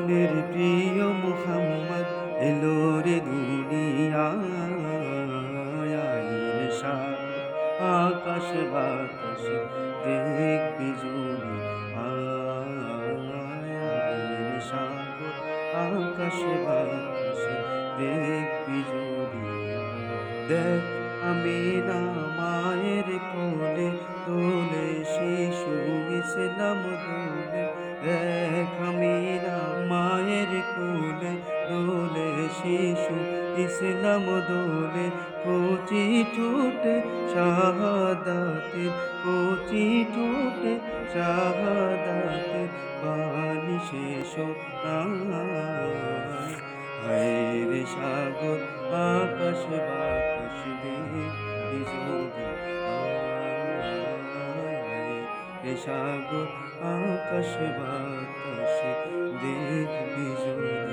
প্রাণের প্রিয় মুহাম্মদ এলো রে দুনিয়ায়। আইরে সাগর আকাশ বাতাস দেখবি যদি আয় সাগর আকাশ বাতাস দেখবি যদি দেখ আমি না মায়ের কোলে তোলে শিশু ইসলাম দোলে। দেখ আমি না মায়ের কোলে দোলে শিশু ইসলাম দোলে। কচি ঠোঁটে শাহাদাতের কচি ঠোঁটে শাহাদাতের বাণী শেষ নাই। হায়রে সাগর আকাশ বাতাস দেখবি যদি রে সাগর আকাশ বাতাস দেখবি যদি